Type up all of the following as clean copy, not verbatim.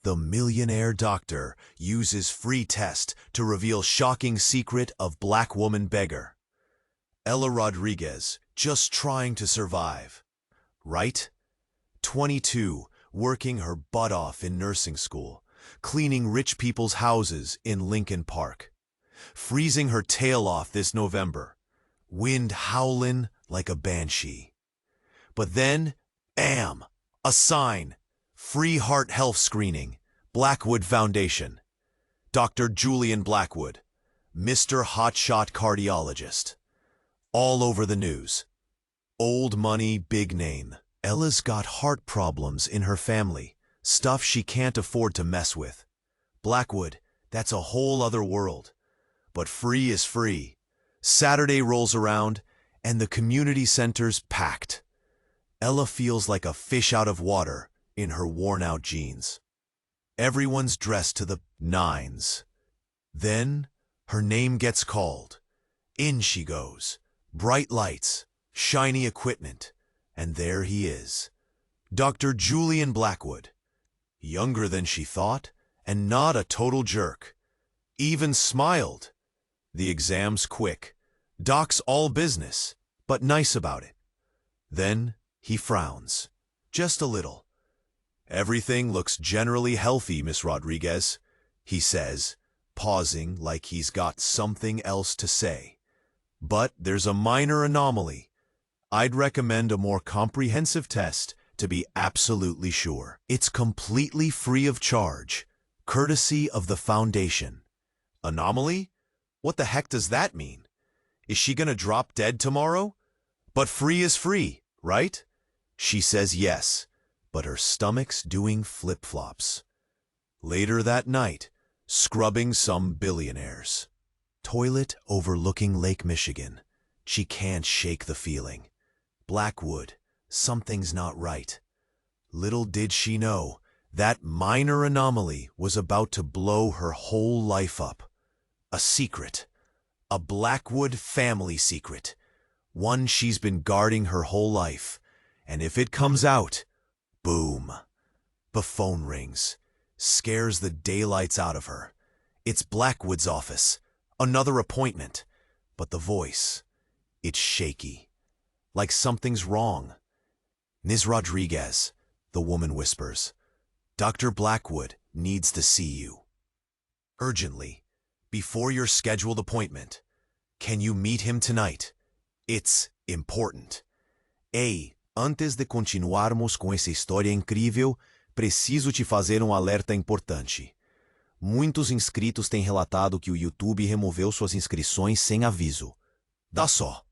The millionaire doctor uses free test to reveal shocking secret of black woman beggar. Ella Rodriguez, just trying to survive. Right? 22, working her butt off in nursing school, cleaning rich people's houses in Lincoln Park. Freezing her tail off this November. Wind howling like a banshee. But then, bam! A sign. Free heart health screening. Blackwood Foundation. Dr. Julian Blackwood. Mr. Hotshot Cardiologist. All over the news. Old money, big name. Ella's got heart problems in her family. Stuff she can't afford to mess with. Blackwood, that's a whole other world. But free is free. Saturday rolls around, and the community center's packed. Ella feels like a fish out of water in her worn-out jeans. Everyone's dressed to the nines. Then, her name gets called. In she goes. Bright lights, shiny equipment, and there he is. Dr. Julian Blackwood. Younger than she thought, and not a total jerk. Even smiled. The exam's quick. Doc's all business, but nice about it. Then he frowns. Just a little. Everything looks generally healthy, Miss Rodriguez, he says, pausing like he's got something else to say. But there's a minor anomaly. I'd recommend a more comprehensive test to be absolutely sure. It's completely free of charge, courtesy of the foundation. Anomaly? What the heck does that mean? Is she gonna drop dead tomorrow? But free is free, right? She says yes, but her stomach's doing flip-flops. Later that night, scrubbing some billionaires. Toilet overlooking Lake Michigan. She can't shake the feeling. Blackwood, something's not right. Little did she know, that minor anomaly was about to blow her whole life up. A secret. A Blackwood family secret. One she's been guarding her whole life. And if it comes out, boom. The phone rings. Scares the daylights out of her. It's Blackwood's office. Another appointment. But the voice, it's shaky. Like something's wrong. Ms. Rodriguez, the woman whispers. Dr. Blackwood needs to see you. Urgently. Before your scheduled appointment. Can you meet him tonight? It's important. Ei, antes de continuarmos com essa história incrível, preciso te fazer um alerta importante. Muitos inscritos têm relatado que o YouTube removeu suas inscrições sem aviso. Dá só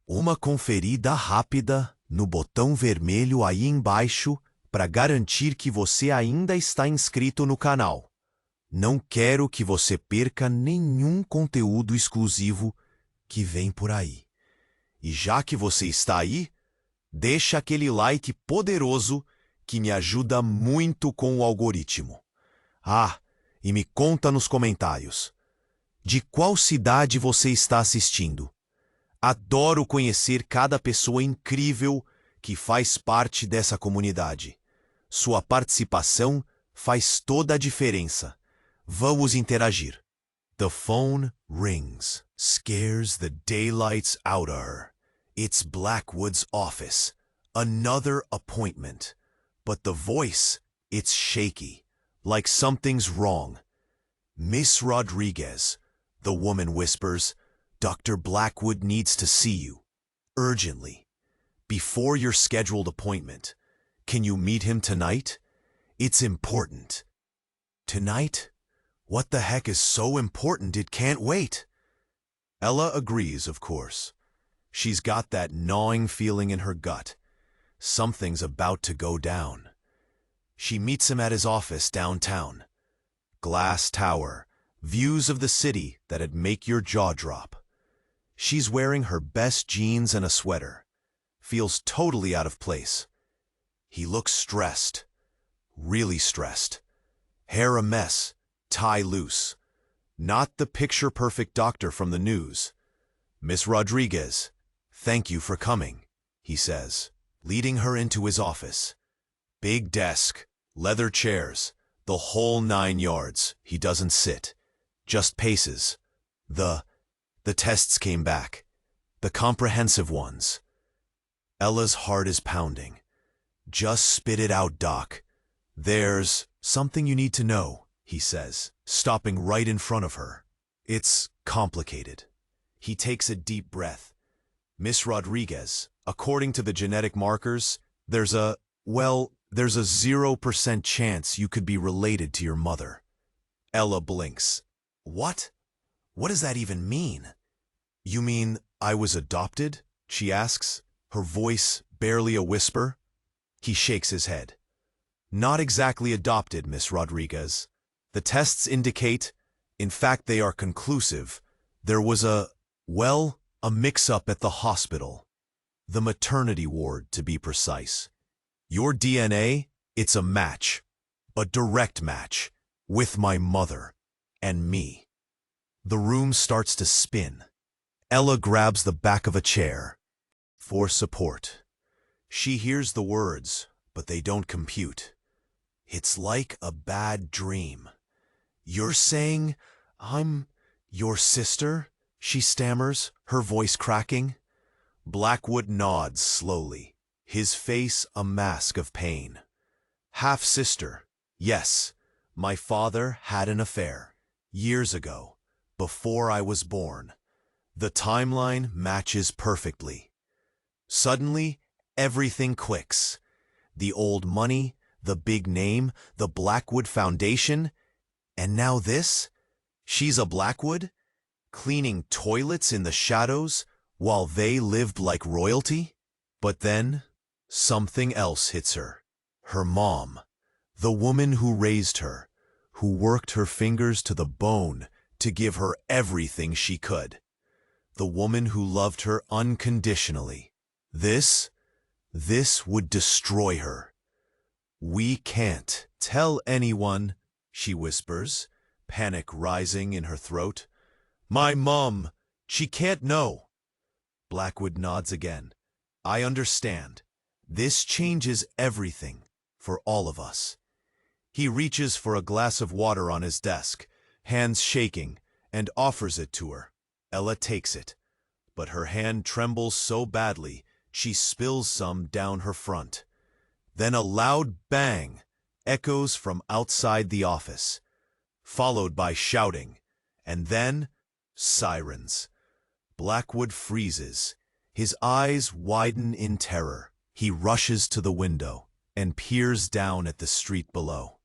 uma conferida rápida no botão vermelho aí embaixo para garantir que você ainda está inscrito no canal. Não quero que você perca nenhum conteúdo exclusivo que vem por aí. E já que você está aí, deixa aquele like poderoso que me ajuda muito com o algoritmo. Ah, e me conta nos comentários. De qual cidade você está assistindo? Adoro conhecer cada pessoa incrível que faz parte dessa comunidade. Sua participação faz toda a diferença. Vamos interagir. The phone rings, scares the daylights out of her. It's Blackwood's office. Another appointment. But the voice, it's shaky, like something's wrong. Miss Rodriguez, the woman whispers, Dr. Blackwood needs to see you. Urgently. Before your scheduled appointment. Can you meet him tonight? It's important. Tonight? What the heck is so important it can't wait? Ella agrees, of course. She's got that gnawing feeling in her gut. Something's about to go down. She meets him at his office downtown. Glass tower, views of the city that'd make your jaw drop. She's wearing her best jeans and a sweater. Feels totally out of place. He looks stressed. Really stressed. Hair a mess. Tie loose. Not the picture-perfect doctor from the news. Miss Rodriguez, thank you for coming, he says, leading her into his office. Big desk, leather chairs, The whole 9 yards. He doesn't sit, just paces. The tests came back. The comprehensive ones. Ella's heart is pounding. Just spit it out, Doc. There's something you need to know, he says, stopping right in front of her. It's complicated. He takes a deep breath. Miss Rodriguez, according to the genetic markers, there's a 0% chance you could be related to your mother. Ella blinks. What? What does that even mean? You mean I was adopted? She asks, her voice barely a whisper. He shakes his head. Not exactly adopted, Miss Rodriguez. The tests indicate, in fact they are conclusive, there was a mix-up at the hospital. The maternity ward, to be precise. Your DNA, it's a match. A direct match. With my mother. And me. The room starts to spin. Ella grabs the back of a chair. For support. She hears the words, but they don't compute. It's like a bad dream. You're saying I'm your sister? She stammers, her voice cracking. Blackwood nods slowly, his face a mask of pain. Half-sister, yes. My father had an affair. Years ago, before I was born. The timeline matches perfectly. Suddenly, everything clicks. The old money, the big name, the Blackwood Foundation, and now this? She's a Blackwood? Cleaning toilets in the shadows while they lived like royalty? But then, something else hits her. Her mom. The woman who raised her, who worked her fingers to the bone to give her everything she could. The woman who loved her unconditionally. This would destroy her. We can't tell anyone, she whispers, panic rising in her throat. My mom, she can't know. Blackwood nods again. I understand. This changes everything for all of us. He reaches for a glass of water on his desk, hands shaking, and offers it to her. Ella takes it, but her hand trembles so badly she spills some down her front. Then a loud bang echoes from outside the office, followed by shouting, and then sirens. Blackwood freezes. His eyes widen in terror. He rushes to the window and peers down at the street below.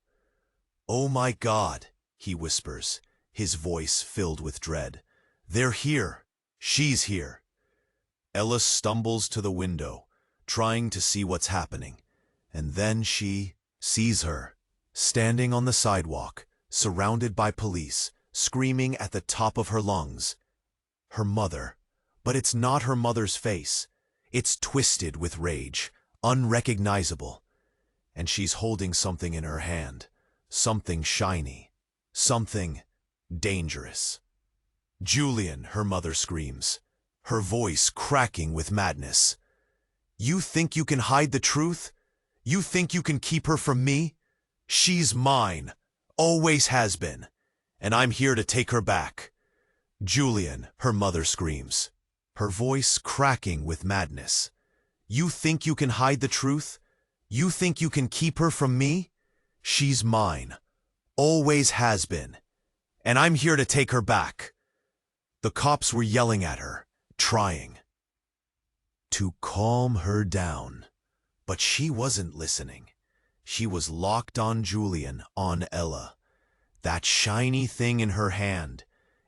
Oh my God, he whispers, his voice filled with dread. They're here. She's here. Ella stumbles to the window, trying to see what's happening, and then she sees her, standing on the sidewalk, surrounded by police, screaming at the top of her lungs. Her mother. But it's not her mother's face. It's twisted with rage, unrecognizable. And she's holding something in her hand. Something shiny. Something dangerous. Julian, her mother screams, her voice cracking with madness. You think you can hide the truth? You think you can keep her from me? She's mine. Always has been. And I'm here to take her back. Julian, her mother screams, her voice cracking with madness. You think you can hide the truth? You think you can keep her from me? She's mine. Always has been. And I'm here to take her back. The cops were yelling at her, trying to calm her down. But she wasn't listening. She was locked on Julian, on Ella. That shiny thing in her hand.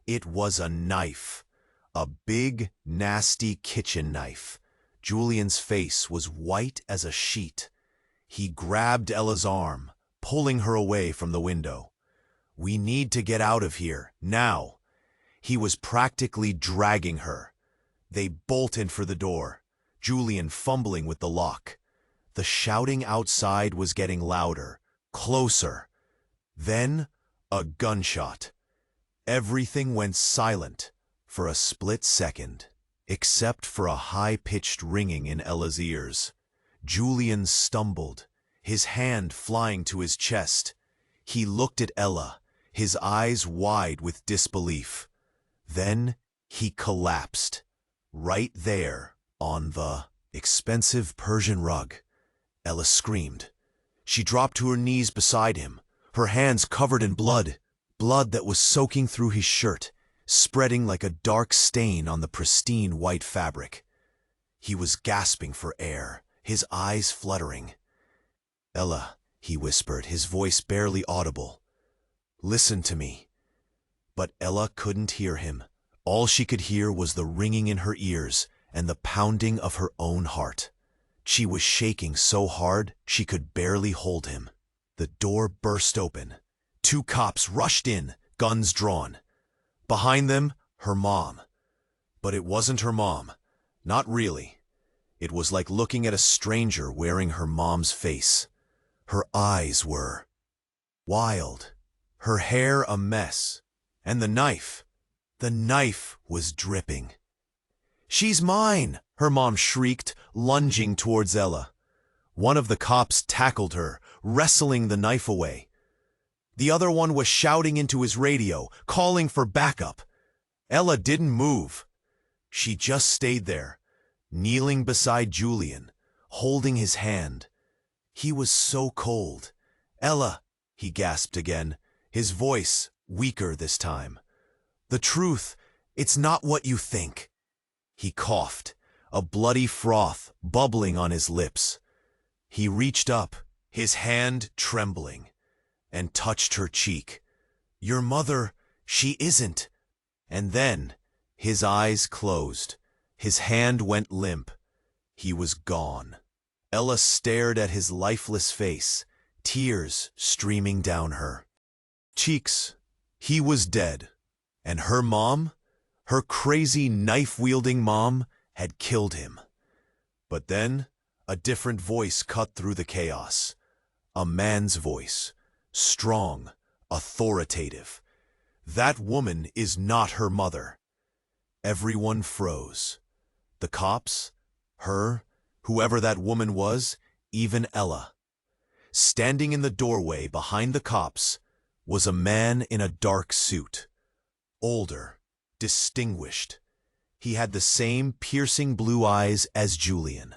It was a knife. A big, nasty kitchen knife. Julian's face was white as a sheet. He grabbed Ella's arm, pulling her away from the window. We need to get out of here, now. He was practically dragging her. They bolted for the door, Julian fumbling with the lock. The shouting outside was getting louder, closer. Then, a gunshot. Everything went silent for a split second, except for a high-pitched ringing in Ella's ears. Julian stumbled, his hand flying to his chest. He looked at Ella, his eyes wide with disbelief. Then he collapsed, right there on the expensive Persian rug. Ella screamed. She dropped to her knees beside him, her hands covered in blood, blood that was soaking through his shirt, spreading like a dark stain on the pristine white fabric. He was gasping for air, his eyes fluttering. "Ella," he whispered, his voice barely audible. "Listen to me." But Ella couldn't hear him. All she could hear was the ringing in her ears and the pounding of her own heart. She was shaking so hard she could barely hold him. The door burst open. 2 cops rushed in, guns drawn. Behind them, her mom. But it wasn't her mom. Not really. It was like looking at a stranger wearing her mom's face. Her eyes were wild, her hair a mess, and the knife was dripping. "She's mine!" her mom shrieked, lunging towards Ella. One of the cops tackled her, wrestling the knife away. The other one was shouting into his radio, calling for backup. Ella didn't move. She just stayed there, kneeling beside Julian, holding his hand. He was so cold. "Ella," he gasped again, his voice weaker this time. "The truth, it's not what you think." He coughed, a bloody froth bubbling on his lips. He reached up, his hand trembling, and touched her cheek. "Your mother, she isn't." And then his eyes closed. His hand went limp. He was gone. Ella stared at his lifeless face, tears streaming down her cheeks. He was dead. And her mom, her crazy knife-wielding mom, had killed him. But then a different voice cut through the chaos. A man's voice, strong, authoritative. "That woman is not her mother." Everyone froze. The cops, her, whoever that woman was, even Ella. Standing in the doorway behind the cops was a man in a dark suit. Older, distinguished. He had the same piercing blue eyes as Julian.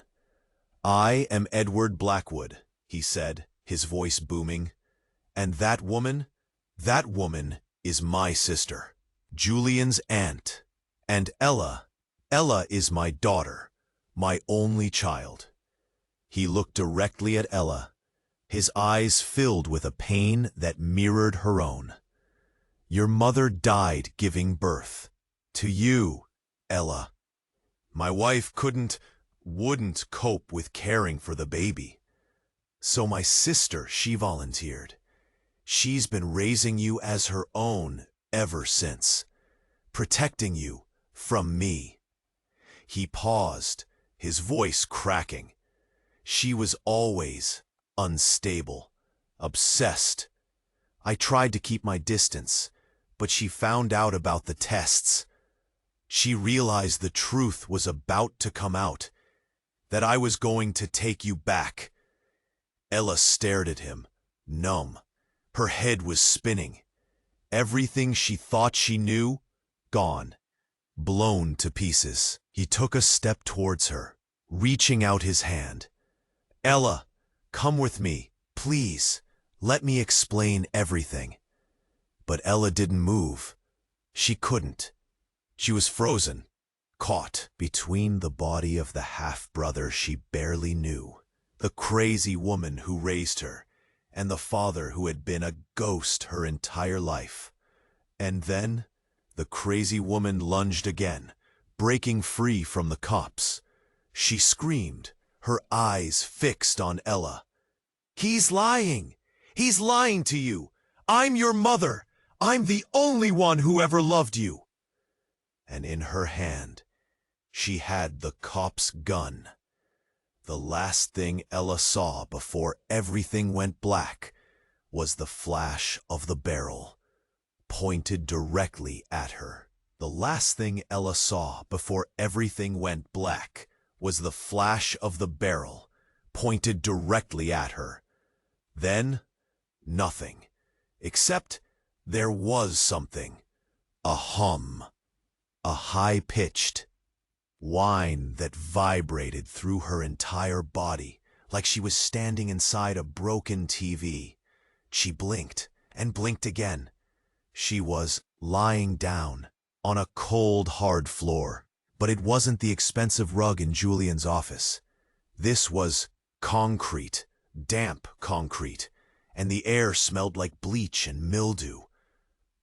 "I am Edward Blackwood," he said, his voice booming. "And that woman is my sister, Julian's aunt. And Ella is my daughter, my only child." He looked directly at Ella, his eyes filled with a pain that mirrored her own. "Your mother died giving birth. To you, Ella. My wife wouldn't cope with caring for the baby. So my sister, she volunteered. She's been raising you as her own ever since, protecting you from me." He paused, his voice cracking. "She was always unstable, obsessed. I tried to keep my distance, but she found out about the tests. She realized the truth was about to come out, that I was going to take you back." Ella stared at him, numb. Her head was spinning. Everything she thought she knew, gone, blown to pieces. He took a step towards her, reaching out his hand. "Ella, come with me, please. Let me explain everything." But Ella didn't move. She couldn't. She was frozen, caught between the body of the half-brother she barely knew, the crazy woman who raised her, and the father who had been a ghost her entire life. And then the crazy woman lunged again, breaking free from the cops. She screamed, her eyes fixed on Ella. "He's lying! He's lying to you! I'm your mother! I'm the only one who ever loved you!" And in her hand, she had the cop's gun. The last thing Ella saw before everything went black was the flash of the barrel, pointed directly at her. The last thing Ella saw before everything went black was the flash of the barrel, pointed directly at her. Then, nothing. Except there was something. A hum. A high-pitched whine that vibrated through her entire body, like she was standing inside a broken TV. She blinked and blinked again. She was lying down on a cold, hard floor. But it wasn't the expensive rug in Julian's office. This was concrete, damp concrete, and the air smelled like bleach and mildew.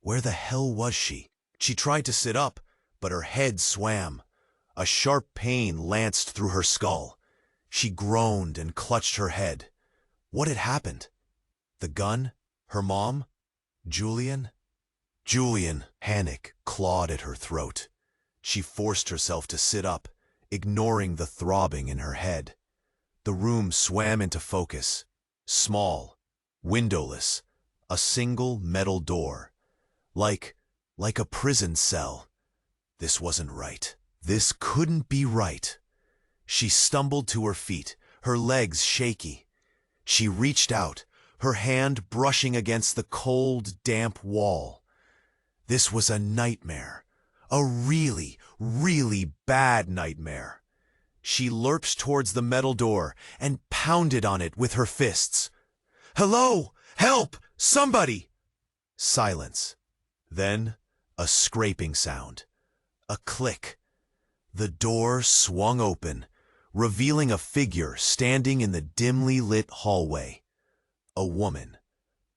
Where the hell was she? She tried to sit up, but her head swam. A sharp pain lanced through her skull. She groaned and clutched her head. What had happened? The gun? Her mom? Julian? Julian, panic clawed at her throat. She forced herself to sit up, ignoring the throbbing in her head. The room swam into focus. Small, windowless, a single metal door. Like a prison cell. This wasn't right. This couldn't be right. She stumbled to her feet, her legs shaky. She reached out, her hand brushing against the cold, damp wall. This was a nightmare. A really, really bad nightmare. She lurched towards the metal door and pounded on it with her fists. "Hello! Help! Somebody!" Silence. Then a scraping sound. A click. The door swung open, revealing a figure standing in the dimly lit hallway. A woman.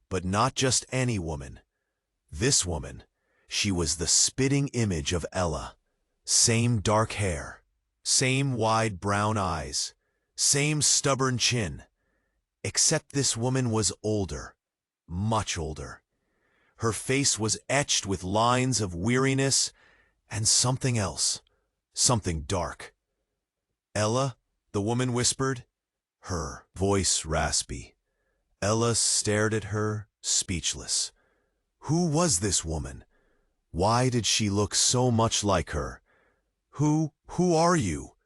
But not just any woman. This woman. She was the spitting image of Ella. Same dark hair, same wide brown eyes, same stubborn chin. Except this woman was older, much older. Her face was etched with lines of weariness and something else, something dark. "Ella?" the woman whispered, her voice raspy. Ella stared at her, speechless. Who was this woman? Why did she look so much like her? Who are you?"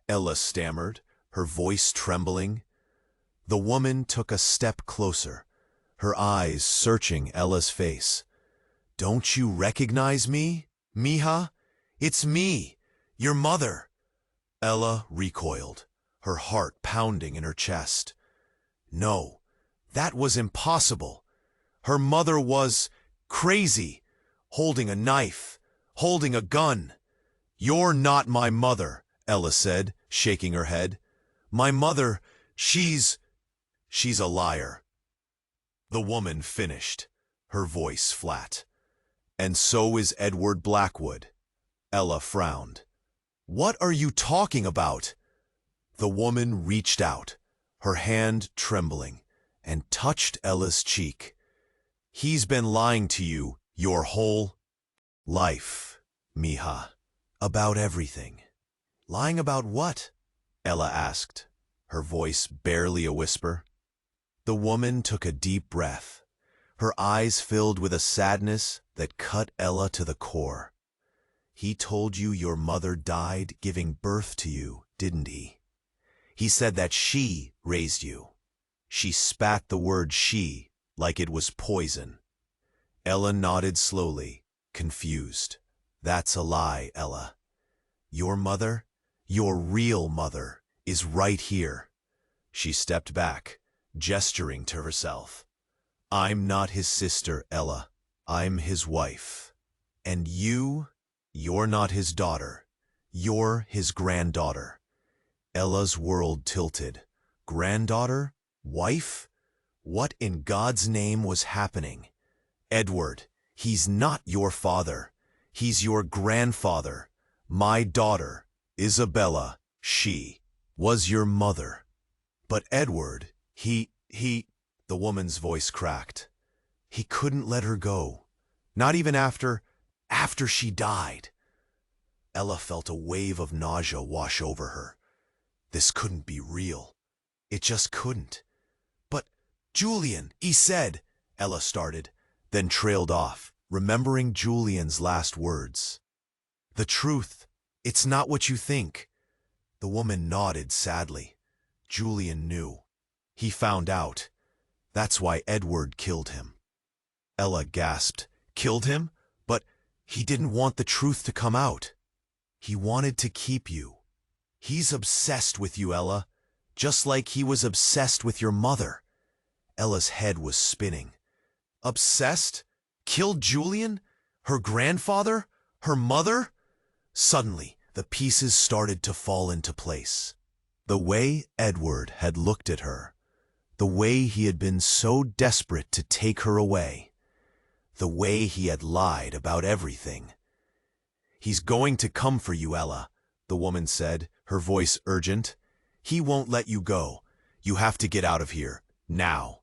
Ella stammered, her voice trembling. The woman took a step closer, her eyes searching Ella's face. "Don't you recognize me, mija? It's me, your mother." Ella recoiled, her heart pounding in her chest. No, that was impossible. Her mother was crazy. Holding a knife, holding a gun. "You're not my mother," Ella said, shaking her head. "My mother, she's a liar." The woman finished, her voice flat. "And so is Edward Blackwood." Ella frowned. "What are you talking about?" The woman reached out, her hand trembling, and touched Ella's cheek. "He's been lying to you your whole life, mija. About everything." "Lying about what?" Ella asked, her voice barely a whisper. The woman took a deep breath, her eyes filled with a sadness that cut Ella to the core. "He told you your mother died giving birth to you, didn't he? He said that she raised you." She spat the word "she" like it was poison. Ella nodded slowly, confused. "That's a lie, Ella. Your mother, your real mother, is right here." She stepped back, gesturing to herself. "I'm not his sister, Ella. I'm his wife. And you're not his daughter. You're his granddaughter." Ella's world tilted. Granddaughter? Wife? What in God's name was happening? "Edward, he's not your father. He's your grandfather. My daughter, Isabella, she was your mother." "But Edward, he, the woman's voice cracked. "He couldn't let her go. Not even after she died." Ella felt a wave of nausea wash over her. This couldn't be real. It just couldn't. "But Julian, he said," Ella started, then trailed off, remembering Julian's last words. "The truth, it's not what you think." The woman nodded sadly. Julian knew. He found out. That's why Edward killed him. Ella gasped. Killed him? But he didn't want the truth to come out. He wanted to keep you. He's obsessed with you, Ella, just like he was obsessed with your mother. Ella's head was spinning. Obsessed? Killed Julian? Her grandfather? Her mother? Suddenly, the pieces started to fall into place. The way Edward had looked at her, the way he had been so desperate to take her away, the way he had lied about everything. He's going to come for you, Ella, the woman said, her voice urgent. He won't let you go. You have to get out of here, now.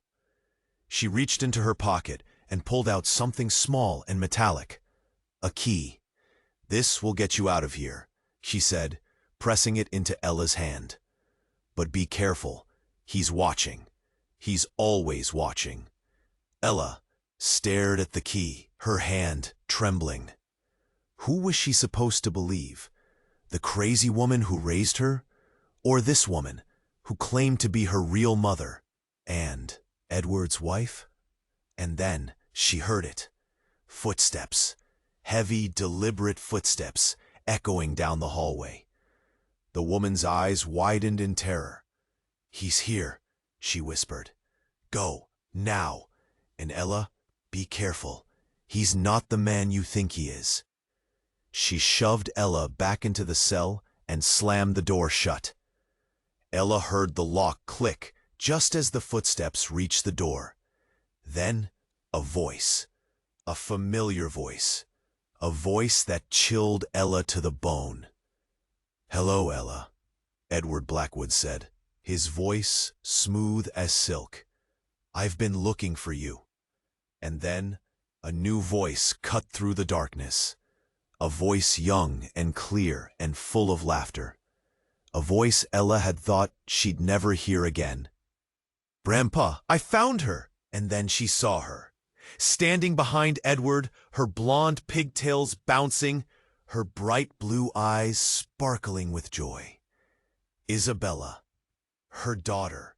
She reached into her pocket and pulled out something small and metallic. A key. This will get you out of here, she said, pressing it into Ella's hand. But be careful. He's watching. He's always watching. Ella stared at the key, her hand trembling. Who was she supposed to believe? The crazy woman who raised her? Or this woman, who claimed to be her real mother and Edward's wife? And then she heard it. Footsteps. Heavy, deliberate footsteps echoing down the hallway. The woman's eyes widened in terror. He's here, she whispered. Go, now. And Ella, be careful. He's not the man you think he is. She shoved Ella back into the cell and slammed the door shut. Ella heard the lock click just as the footsteps reached the door. Then, a voice. A familiar voice. A voice that chilled Ella to the bone. Hello, Ella, Edward Blackwood said, his voice smooth as silk. I've been looking for you. And then, a new voice cut through the darkness. A voice young and clear and full of laughter. A voice Ella had thought she'd never hear again. Grandpa, I found her! And then she saw her. Standing behind Edward, her blonde pigtails bouncing, her bright blue eyes sparkling with joy. Isabella, her daughter.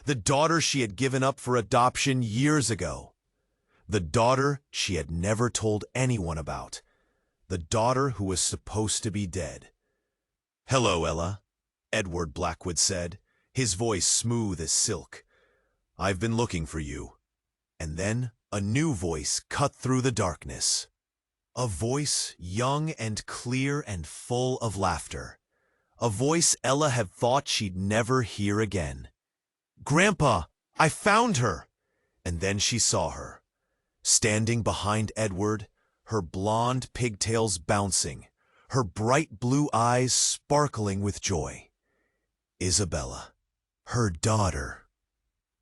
The daughter she had given up for adoption years ago. The daughter she had never told anyone about. The daughter who was supposed to be dead. Hello, Ella, Edward Blackwood said, his voice smooth as silk. I've been looking for you. And then a new voice cut through the darkness. A voice young and clear and full of laughter. A voice Ella had thought she'd never hear again. Grandpa, I found her! And then she saw her. Standing behind Edward, her blonde pigtails bouncing, her bright blue eyes sparkling with joy. Isabella, her daughter.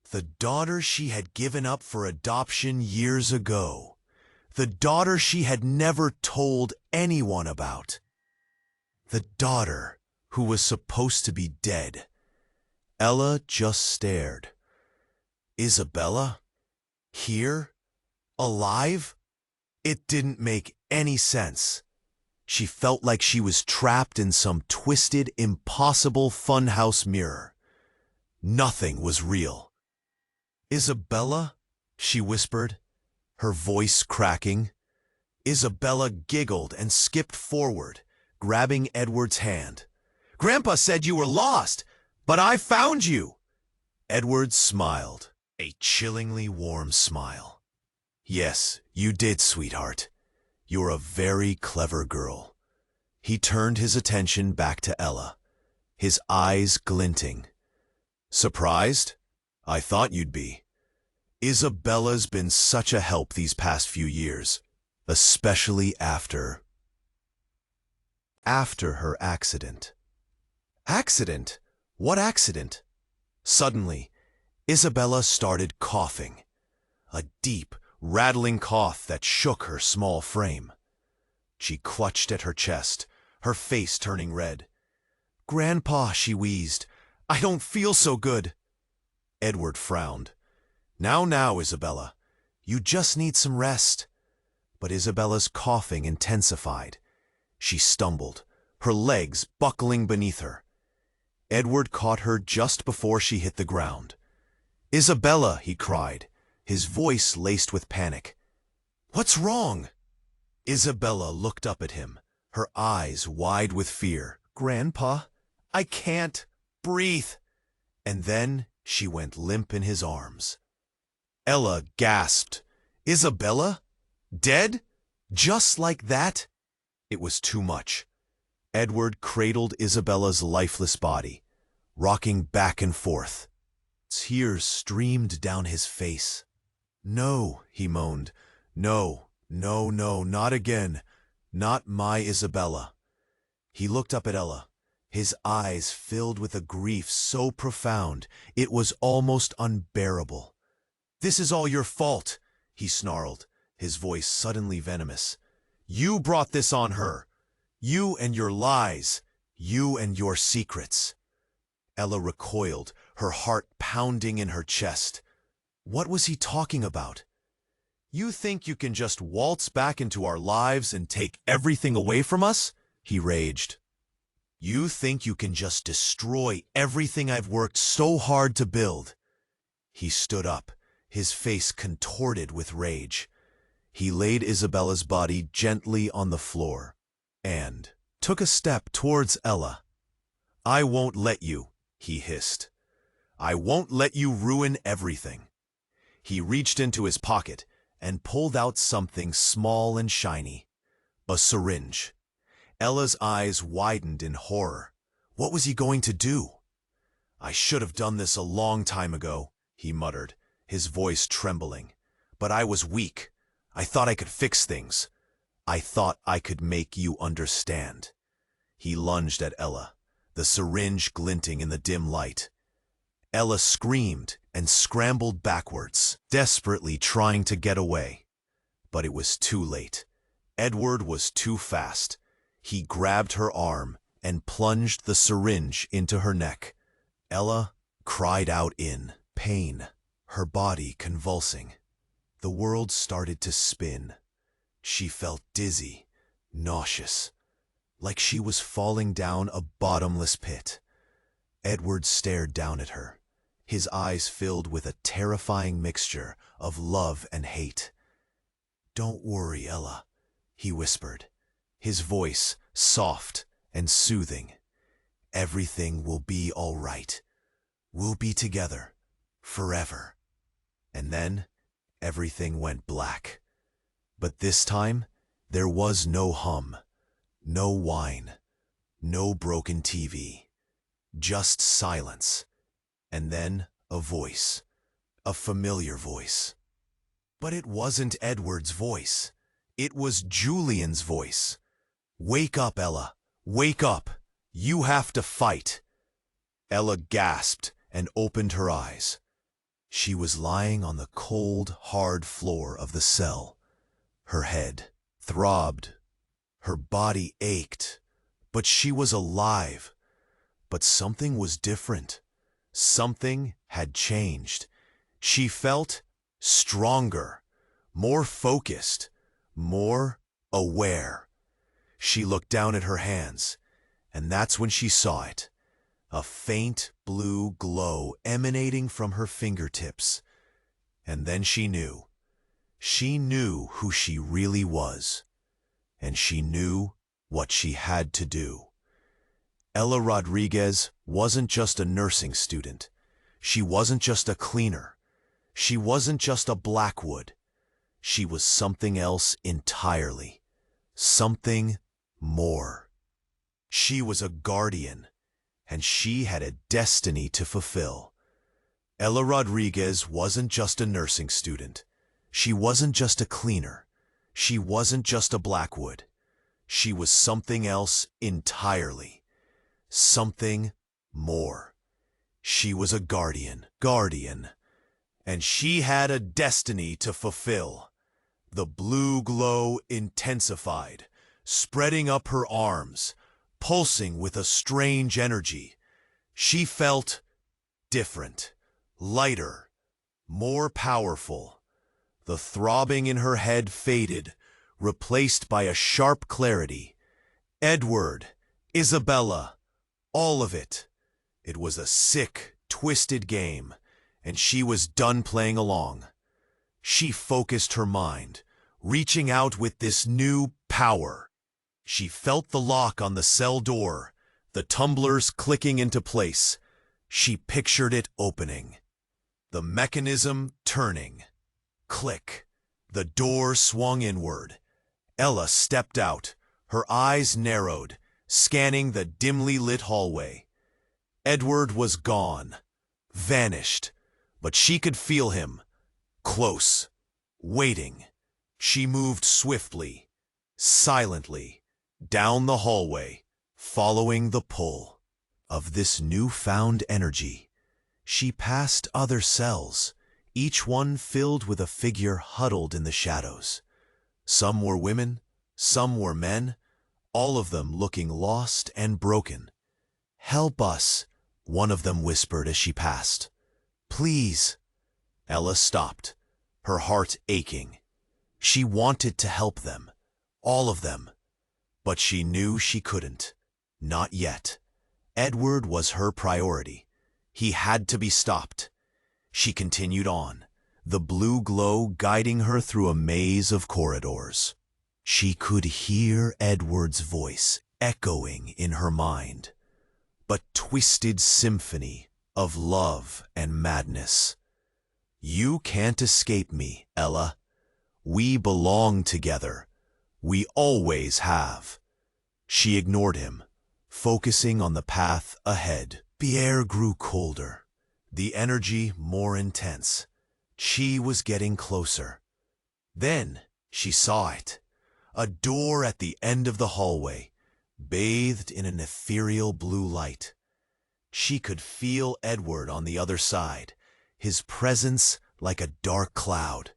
The daughter she had given up for adoption years ago. The daughter she had never told anyone about. The daughter who was supposed to be dead. Ella just stared. Isabella? Here? Alive? It didn't make any sense. She felt like she was trapped in some twisted, impossible funhouse mirror. Nothing was real. Isabella? She whispered, her voice cracking. Isabella giggled and skipped forward, grabbing Edward's hand. Grandpa said you were lost, but I found you. Edward smiled, a chillingly warm smile. Yes, you did, sweetheart. You're a very clever girl. He turned his attention back to Ella, his eyes glinting. Surprised? I thought you'd be. Isabella's been such a help these past few years, especially after her accident. Accident? What accident? Suddenly, Isabella started coughing, a deep, rattling cough that shook her small frame. She clutched at her chest, her face turning red. Grandpa, she wheezed, I don't feel so good. Edward frowned. Now, Isabella, you just need some rest. But Isabella's coughing intensified. She stumbled, her legs buckling beneath her. Edward caught her just before she hit the ground. Isabella, he cried, his voice laced with panic. What's wrong? Isabella looked up at him, her eyes wide with fear. Grandpa, I can't breathe. And then she went limp in his arms. Ella gasped. Isabella? Dead? Just like that? It was too much. Edward cradled Isabella's lifeless body, rocking back and forth. Tears streamed down his face. No, he moaned. No, no, no, not again. Not my Isabella. He looked up at Ella, his eyes filled with a grief so profound it was almost unbearable. This is all your fault, he snarled, his voice suddenly venomous. You brought this on her. You and your lies. You and your secrets. Ella recoiled, her heart pounding in her chest. What was he talking about? You think you can just waltz back into our lives and take everything away from us? He raged. You think you can just destroy everything I've worked so hard to build? He stood up, his face contorted with rage. He laid Isabella's body gently on the floor and took a step towards Ella. I won't let you, he hissed. I won't let you ruin everything. He reached into his pocket and pulled out something small and shiny. A syringe. Ella's eyes widened in horror. What was he going to do? I should have done this a long time ago, he muttered, his voice trembling. But I was weak. I thought I could fix things. I thought I could make you understand. He lunged at Ella, the syringe glinting in the dim light. Ella screamed and scrambled backwards, desperately trying to get away. But it was too late. Edward was too fast. He grabbed her arm and plunged the syringe into her neck. Ella cried out in pain, her body convulsing. The world started to spin. She felt dizzy, nauseous, like she was falling down a bottomless pit. Edward stared down at her, his eyes filled with a terrifying mixture of love and hate. Don't worry, Ella, he whispered, his voice soft and soothing. Everything will be all right. We'll be together, forever. And then everything went black. But this time, there was no hum, no whine, no broken TV, just silence. And then a voice, a familiar voice. But it wasn't Edward's voice. It was Julian's voice. Wake up, Ella. Wake up. You have to fight. Ella gasped and opened her eyes. She was lying on the cold, hard floor of the cell. Her head throbbed. Her body ached. But she was alive. But something was different. Something had changed. She felt stronger, more focused, more aware. She looked down at her hands, and that's when she saw it. A faint blue glow emanating from her fingertips. And then she knew. She knew who she really was. And she knew what she had to do. Ella Rodriguez wasn't just a nursing student. She wasn't just a cleaner. She wasn't just a Blackwood. She was something else entirely. Something more. She was a guardian, and she had a destiny to fulfill. Ella Rodriguez wasn't just a nursing student. She wasn't just a cleaner. She wasn't just a Blackwood. She was something else entirely. Something more. She was a guardian, and she had a destiny to fulfill. The blue glow intensified, spreading up her arms, pulsing with a strange energy. She felt different, lighter, more powerful. The throbbing in her head faded, replaced by a sharp clarity. Edward, Isabella, all of it. It was a sick, twisted game, and she was done playing along. She focused her mind, reaching out with this new power. She felt the lock on the cell door, the tumblers clicking into place. She pictured it opening, the mechanism turning. Click. The door swung inward. Ella stepped out, her eyes narrowed, scanning the dimly lit hallway. Edward was gone, vanished, but she could feel him, close, waiting. She moved swiftly, silently, down the hallway, following the pull of this newfound energy. She passed other cells, each one filled with a figure huddled in the shadows. Some were women, some were men, all of them looking lost and broken. "Help us," one of them whispered as she passed. "Please." Ella stopped, her heart aching. She wanted to help them, all of them, but she knew she couldn't. Not yet. Edward was her priority. He had to be stopped. She continued on, the blue glow guiding her through a maze of corridors. She could hear Edward's voice echoing in her mind, a twisted symphony of love and madness. "You can't escape me, Ella. We belong together. We always have." She ignored him, focusing on the path ahead. The air grew colder, the energy more intense. She was getting closer. Then she saw it. A door at the end of the hallway, bathed in an ethereal blue light. She could feel Edward on the other side, his presence like a dark cloud.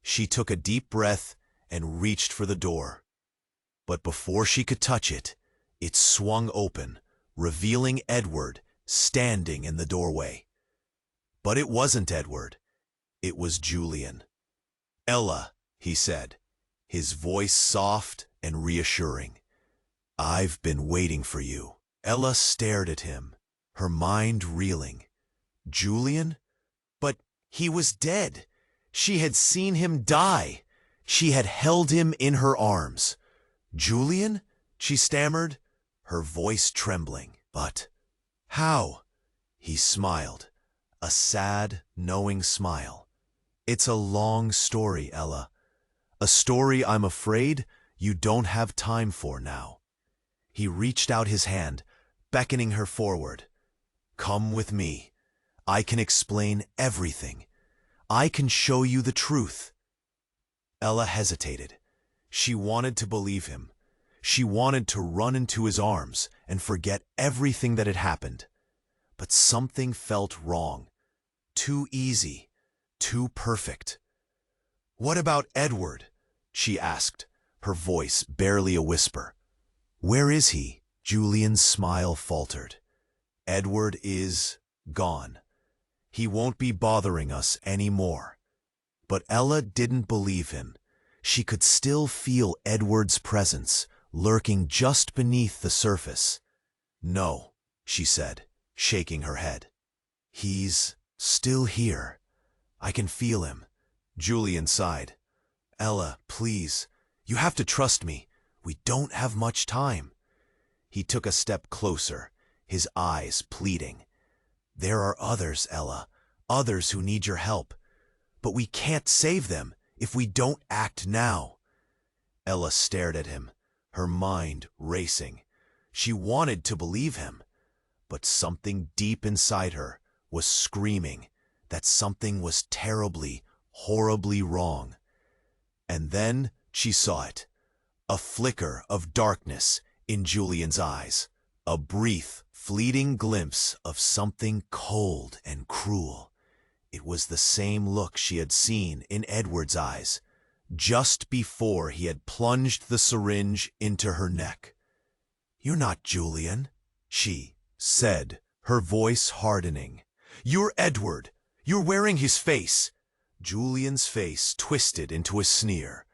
She took a deep breath and reached for the door. But before she could touch it, it swung open, revealing Edward standing in the doorway. But it wasn't Edward. It was Julian. "Ella," he said, his voice soft and reassuring. "I've been waiting for you." Ella stared at him, her mind reeling. Julian? But he was dead. She had seen him die. She had held him in her arms. "Julian?" she stammered, her voice trembling. "But how?" He smiled, a sad, knowing smile. "It's a long story, Ella. A story I'm afraid you don't have time for now." He reached out his hand, beckoning her forward. "Come with me. I can explain everything. I can show you the truth." Ella hesitated. She wanted to believe him. She wanted to run into his arms and forget everything that had happened. But something felt wrong. Too easy. Too perfect. "What about Edward?" she asked, her voice barely a whisper. "Where is he?" Julian's smile faltered. "Edward is gone. He won't be bothering us anymore." But Ella didn't believe him. She could still feel Edward's presence, lurking just beneath the surface. "No," she said, shaking her head. "He's still here. I can feel him." Julian sighed. "Ella, please, you have to trust me. We don't have much time." He took a step closer, his eyes pleading. "There are others, Ella, others who need your help. But we can't save them if we don't act now." Ella stared at him, her mind racing. She wanted to believe him, but something deep inside her was screaming that something was terribly, horribly wrong. And then she saw it, a flicker of darkness in Julian's eyes, a brief, fleeting glimpse of something cold and cruel. It was the same look she had seen in Edward's eyes, just before he had plunged the syringe into her neck. "You're not Julian," she said, her voice hardening. "You're Edward. You're wearing his face." Julian's face twisted into a sneer.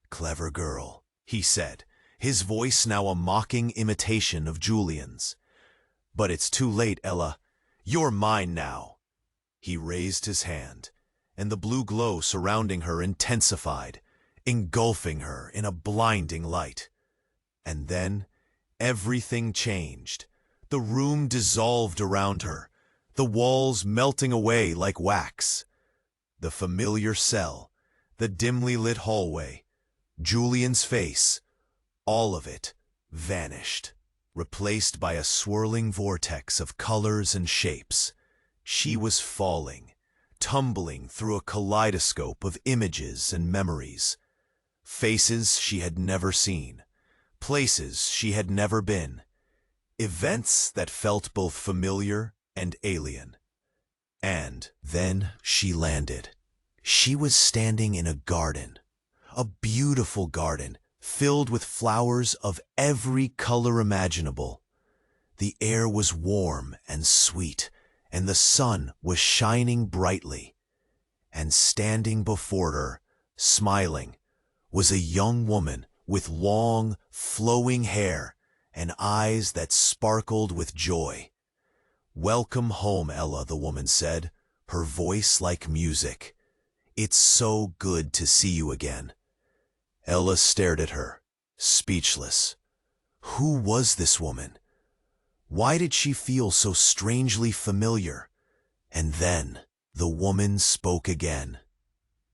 "Clever girl," he said, his voice now a mocking imitation of Julian's. "But it's too late, Ella. You're mine now." He raised his hand, and the blue glow surrounding her intensified. engulfing her in a blinding light. And then, everything changed. The room dissolved around her, the walls melting away like wax. The familiar cell, the dimly lit hallway, Julian's face, all of it vanished, replaced by a swirling vortex of colors and shapes. She was falling, tumbling through a kaleidoscope of images and memories. Faces she had never seen, places she had never been, events that felt both familiar and alien. And then she landed. She was standing in a garden, a beautiful garden filled with flowers of every color imaginable. The air was warm and sweet, and the sun was shining brightly. And standing before her, smiling, was a young woman with long, flowing hair and eyes that sparkled with joy. "Welcome home, Ella," the woman said, her voice like music. "It's so good to see you again." Ella stared at her, speechless. Who was this woman? Why did she feel so strangely familiar? And then the woman spoke again,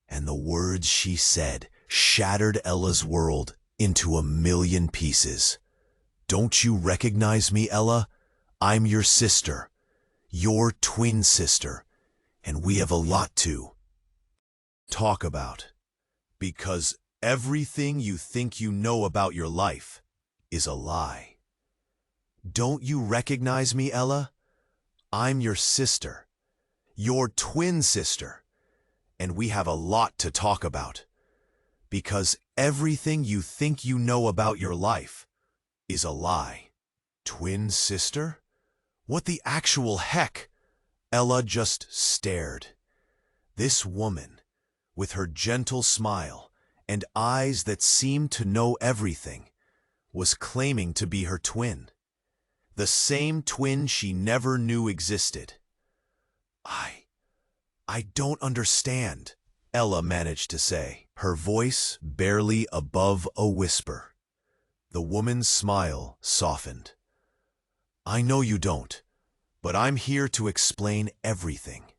and the words she said shattered Ella's world into a million pieces. "Don't you recognize me, Ella? I'm your sister, your twin sister, and we have a lot to talk about. Because everything you think you know about your life is a lie. Don't you recognize me, Ella? I'm your sister, your twin sister, and we have a lot to talk about. Because everything you think you know about your life is a lie." Twin sister? What the actual heck? Ella just stared. This woman, with her gentle smile and eyes that seemed to know everything, was claiming to be her twin. The same twin she never knew existed. I don't understand," Ella managed to say, her voice barely above a whisper. The woman's smile softened. "I know you don't, but I'm here to explain everything.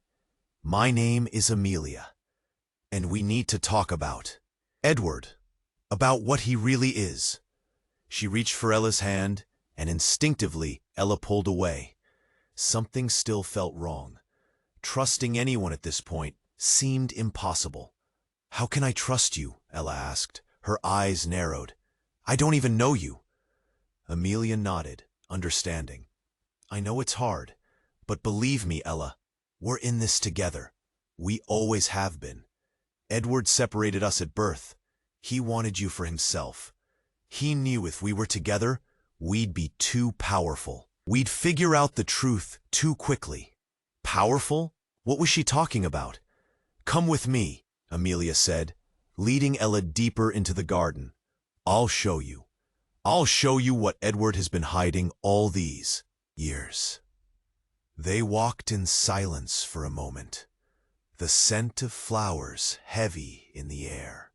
My name is Amelia, and we need to talk about Edward, about what he really is." She reached for Ella's hand, and instinctively Ella pulled away. Something still felt wrong. Trusting anyone at this point seemed impossible. "How can I trust you?" Ella asked, her eyes narrowed. "I don't even know you." Amelia nodded, understanding. "I know it's hard, but believe me, Ella, we're in this together. We always have been. Edward separated us at birth. He wanted you for himself. He knew if we were together, we'd be too powerful. We'd figure out the truth too quickly." Powerful? What was she talking about? "Come with me," Amelia said, leading Ella deeper into the garden. I'll show you. I'll show you what Edward has been hiding all these years." They walked in silence for a moment, the scent of flowers heavy in the air.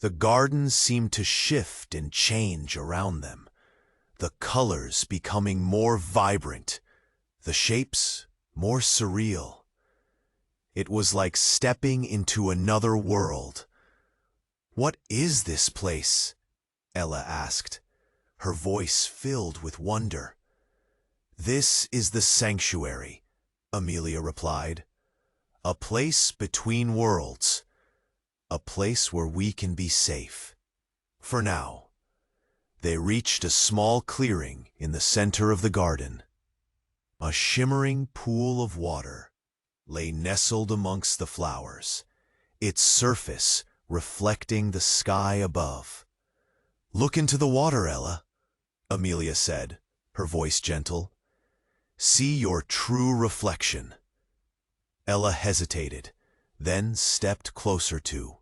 The garden seemed to shift and change around them, the colors becoming more vibrant, the shapes more surreal. It was like stepping into another world. "What is this place?" Ella asked, her voice filled with wonder. "This is the sanctuary," Amelia replied. "A place between worlds. A place where we can be safe. For now." They reached a small clearing in the center of the garden. A shimmering pool of water lay nestled amongst the flowers, its surface reflecting the sky above. "Look into the water, Ella," Amelia said, her voice gentle. "See your true reflection." Ella hesitated, then stepped closer to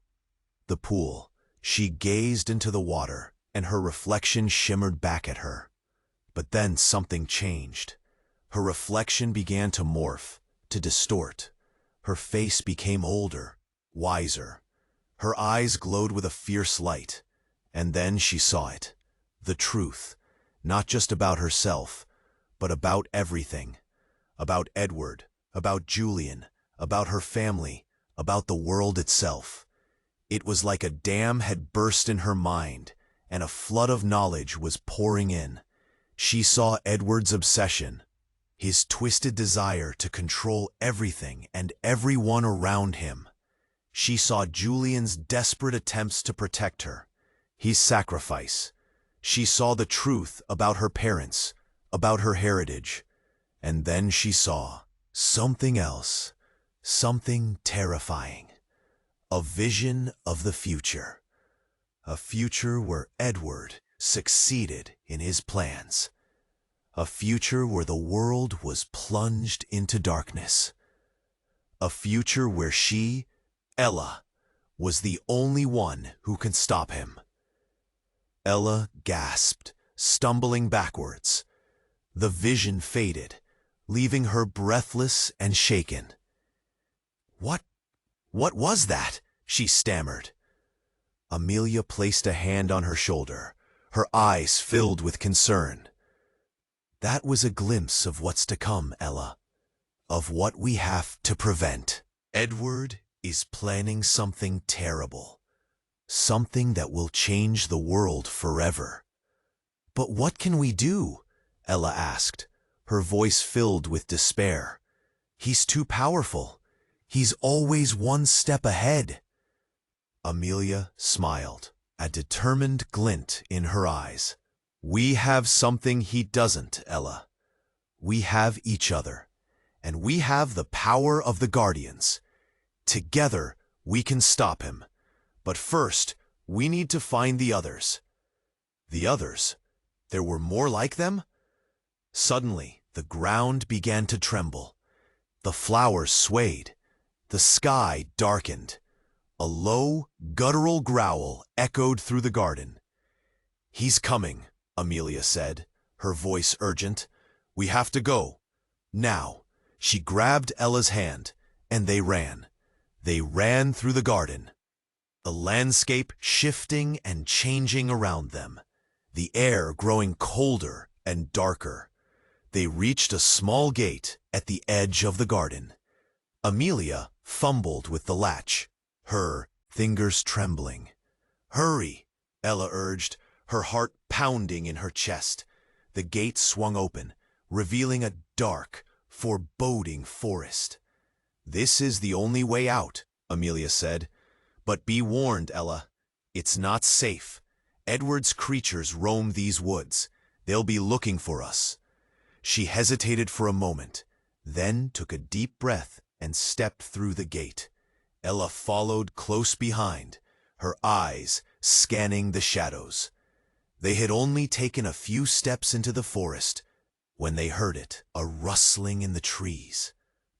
the pool. She gazed into the water, and her reflection shimmered back at her. But then something changed. Her reflection began to morph, to distort. Her face became older, wiser. Her eyes glowed with a fierce light, and then she saw it. The truth, not just about herself, but about everything. About Edward, about Julian, about her family, about the world itself. It was like a dam had burst in her mind, and a flood of knowledge was pouring in. She saw Edward's obsession, his twisted desire to control everything and everyone around him. She saw Julian's desperate attempts to protect her, his sacrifice. She saw the truth about her parents, about her heritage. And then she saw something else, something terrifying. A vision of the future. A future where Edward succeeded in his plans. A future where the world was plunged into darkness. A future where she, Ella, was the only one who can stop him. Ella gasped, stumbling backwards. The vision faded, leaving her breathless and shaken. What was that?" she stammered. Amelia placed a hand on her shoulder, her eyes filled with concern. "That was a glimpse of what's to come, Ella, of what we have to prevent. Edward is planning something terrible, something that will change the world forever." "But what can we do?" Ella asked, her voice filled with despair. "He's too powerful. He's always one step ahead." Amelia smiled, a determined glint in her eyes. "We have something he doesn't, Ella. We have each other, and we have the power of the Guardians. Together, we can stop him. But first, we need to find the others." The others? There were more like them? Suddenly, the ground began to tremble. The flowers swayed. The sky darkened. A low, guttural growl echoed through the garden. "He's coming," Amelia said, her voice urgent. "We have to go. Now." She grabbed Ella's hand, and they ran. They ran through the garden, the landscape shifting and changing around them, the air growing colder and darker. They reached a small gate at the edge of the garden. Amelia fumbled with the latch, her fingers trembling. "Hurry," Ella urged, her heart pounding in her chest. The gate swung open, revealing a dark, foreboding forest. "This is the only way out," Amelia said. "But be warned, Ella. It's not safe. Edward's creatures roam these woods. They'll be looking for us." She hesitated for a moment, then took a deep breath and stepped through the gate. Ella followed close behind, her eyes scanning the shadows. They had only taken a few steps into the forest when they heard it, a rustling in the trees,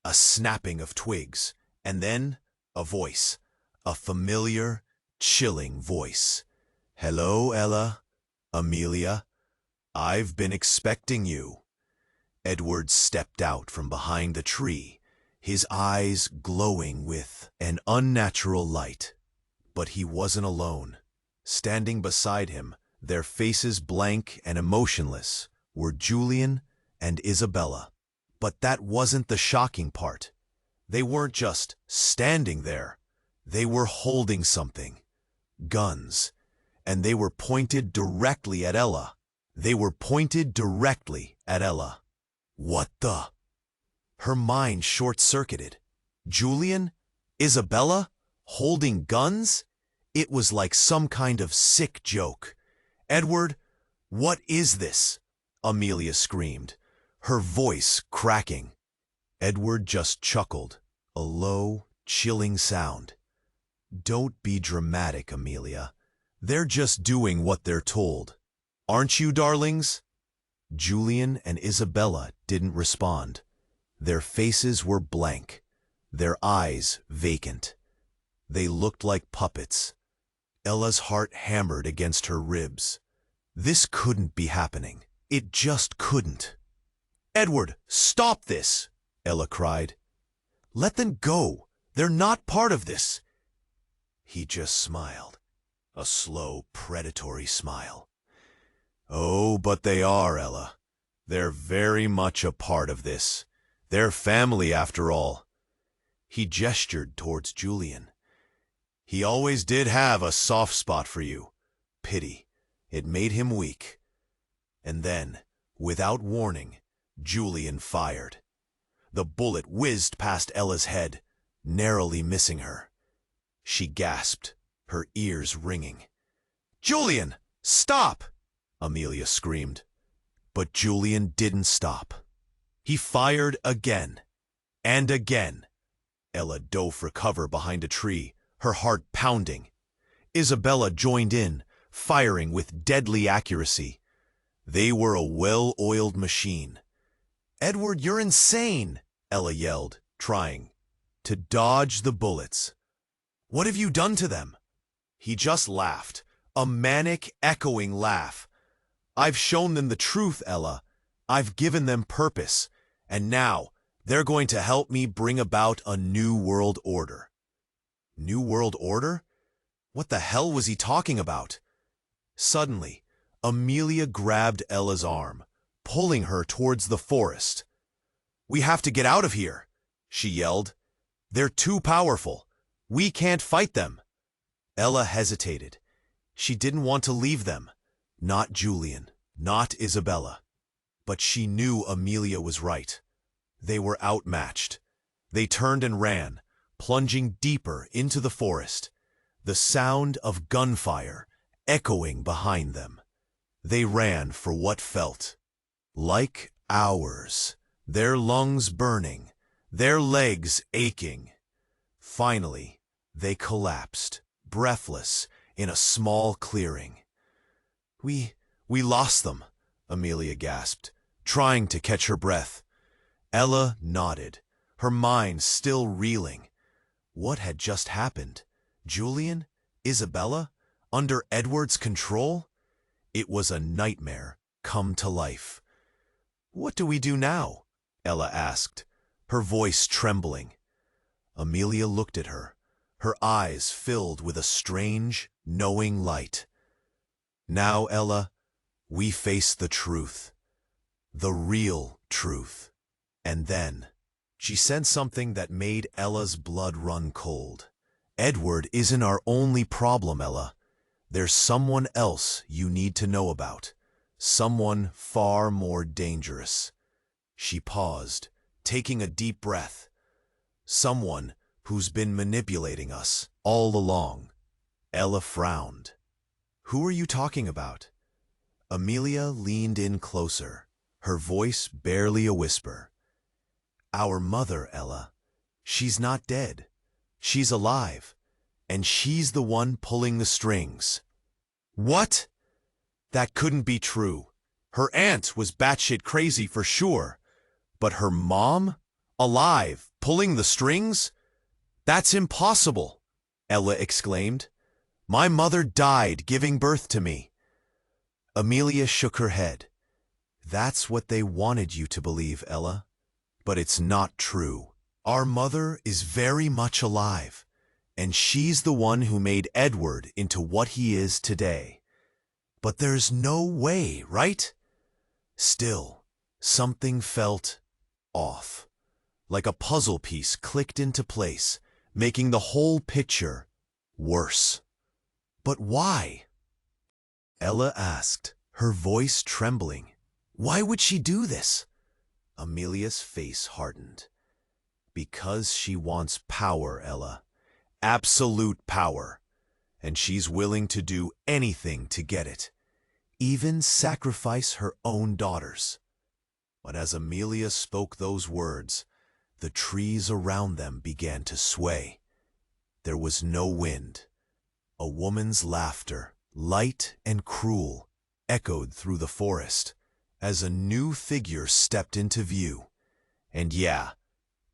a snapping of twigs, and then a voice, a familiar, chilling voice. "Hello, Ella, Amelia. I've been expecting you." Edward stepped out from behind the tree, his eyes glowing with an unnatural light. But he wasn't alone. Standing beside him, their faces blank and emotionless, were Julian and Isabella. But that wasn't the shocking part. They weren't just standing there. They were holding something. Guns. And they were pointed directly at Ella. They were pointed directly at Ella. What the? Her mind short-circuited. Julian? Isabella? Holding guns? It was like some kind of sick joke. "Edward, what is this?" Amelia screamed, her voice cracking. Edward just chuckled, a low, chilling sound. "Don't be dramatic, Amelia. They're just doing what they're told. Aren't you, darlings?" Julian and Isabella didn't respond. Their faces were blank, their eyes vacant. They looked like puppets. Ella's heart hammered against her ribs. This couldn't be happening. It just couldn't. "Edward, stop this!" Ella cried. "Let them go. They're not part of this." He just smiled, a slow, predatory smile. Oh, but they are, Ella. They're very much a part of this. They're family, after all. He gestured towards Julian. He always did have a soft spot for you. Pity. It made him weak. And then, without warning, Julian fired. The bullet whizzed past Ella's head, narrowly missing her. She gasped, her ears ringing. "Julian, stop!" Amelia screamed. But Julian didn't stop. He fired again, and again. Ella dove for cover behind a tree, her heart pounding. Isabella joined in, firing with deadly accuracy. They were a well-oiled machine. "Edward, you're insane!" Ella yelled, trying to dodge the bullets. "What have you done to them?" He just laughed, a manic, echoing laugh. "I've shown them the truth, Ella. I've given them purpose, and now they're going to help me bring about a new world order." New world order? What the hell was he talking about? Suddenly, Amelia grabbed Ella's arm, pulling her towards the forest. "We have to get out of here," she yelled. "They're too powerful. We can't fight them." Ella hesitated. She didn't want to leave them. Not Julian, not Isabella. But she knew Amelia was right. They were outmatched. They turned and ran, plunging deeper into the forest, the sound of gunfire echoing behind them. They ran for what felt like hours, their lungs burning, their legs aching. Finally, they collapsed, breathless, in a small clearing. We lost them," Amelia gasped, trying to catch her breath. Ella nodded, her mind still reeling. What had just happened? Julian? Isabella? Under Edward's control? It was a nightmare come to life. "What do we do now?" Ella asked, her voice trembling. Amelia looked at her, her eyes filled with a strange, knowing light. "Now, Ella, we face the truth. The real truth." And then, she said something that made Ella's blood run cold. "Edward isn't our only problem, Ella. There's someone else you need to know about. Someone far more dangerous." She paused, taking a deep breath. "Someone who's been manipulating us all along." Ella frowned. "Who are you talking about?" Amelia leaned in closer, her voice barely a whisper. "Our mother, Ella. She's not dead. She's alive. And she's the one pulling the strings." "What?" That couldn't be true. Her aunt was batshit crazy for sure. But her mom? Alive, pulling the strings? "That's impossible," Ella exclaimed. "My mother died giving birth to me." Amelia shook her head. "That's what they wanted you to believe, Ella. But it's not true. Our mother is very much alive, and she's the one who made Edward into what he is today. But there's no way, right?" Still, something felt off, like a puzzle piece clicked into place, making the whole picture worse. "But why?" Ella asked, her voice trembling. "Why would she do this?" Amelia's face hardened. "Because she wants power, Ella. Absolute power. And she's willing to do anything to get it, even sacrifice her own daughters." But as Amelia spoke those words, the trees around them began to sway. There was no wind. A woman's laughter, light and cruel, echoed through the forest as a new figure stepped into view. And yeah,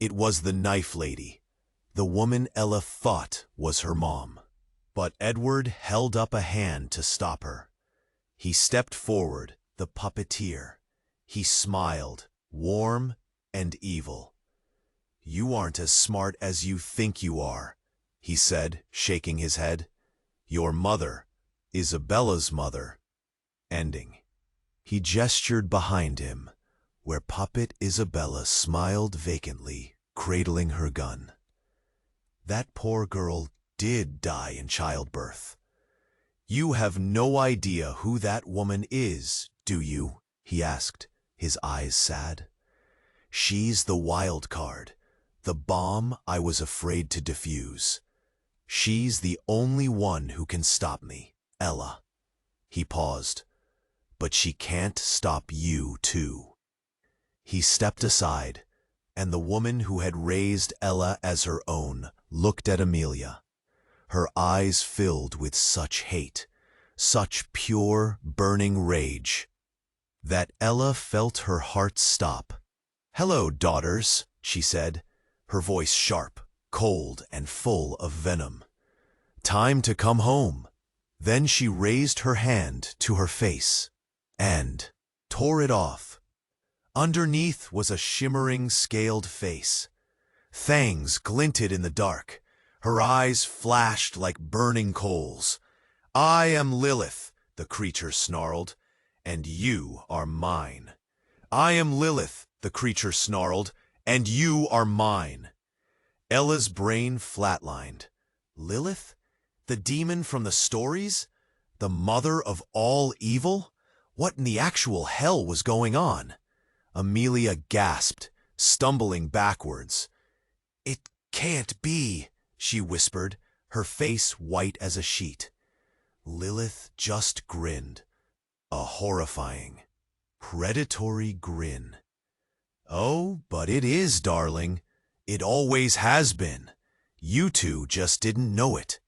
it was the knife lady, the woman Ella thought was her mom. But Edward held up a hand to stop her. He stepped forward, the puppeteer. He smiled, warm and evil. "You aren't as smart as you think you are. he said, shaking his head. Your mother, Isabella's mother. Ending. He gestured behind him, where puppet Isabella smiled vacantly, cradling her gun. That poor girl did die in childbirth. You have no idea who that woman is, do you? He asked, his eyes sad. She's the wild card, the bomb I was afraid to defuse. She's the only one who can stop me, Ella. He paused. But she can't stop you, too. He stepped aside, and the woman who had raised Ella as her own looked at Amelia. Her eyes filled with such hate, such pure, burning rage, that Ella felt her heart stop. Hello, daughters, she said, her voice sharp, cold, and full of venom. Time to come home. Then she raised her hand to her face and tore it off. Underneath was a shimmering, scaled face. Fangs glinted in the dark. Her eyes flashed like burning coals. I am Lilith, the creature snarled, and you are mine. I am Lilith, the creature snarled, and you are mine. Ella's brain flatlined. Lilith? The demon from the stories? The mother of all evil? What in the actual hell was going on? Amelia gasped, stumbling backwards. It can't be, she whispered, her face white as a sheet. Lilith just grinned. A horrifying, predatory grin. Oh, but it is, darling. It always has been. You two just didn't know it.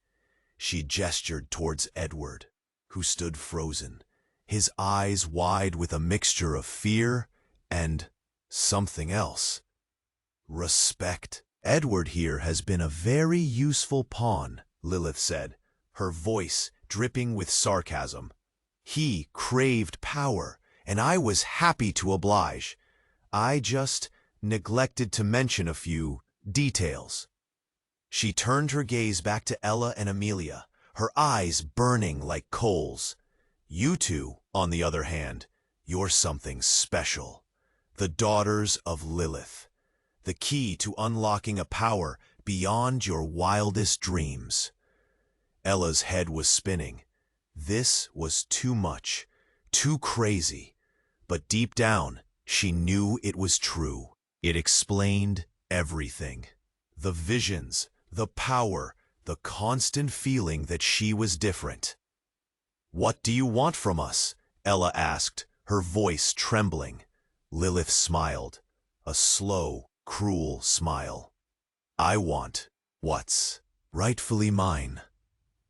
She gestured towards Edward, who stood frozen, his eyes wide with a mixture of fear and something else. Respect. Edward here has been a very useful pawn, Lilith said, her voice dripping with sarcasm. He craved power, and I was happy to oblige. I just neglected to mention a few details. She turned her gaze back to Ella and Amelia, her eyes burning like coals. You two, on the other hand, you're something special. The daughters of Lilith. The key to unlocking a power beyond your wildest dreams. Ella's head was spinning. This was too much, too crazy. But deep down, she knew it was true. It explained everything. The visions, the power, the constant feeling that she was different. What do you want from us? Ella asked, her voice trembling. Lilith smiled, a slow, cruel smile. I want what's rightfully mine.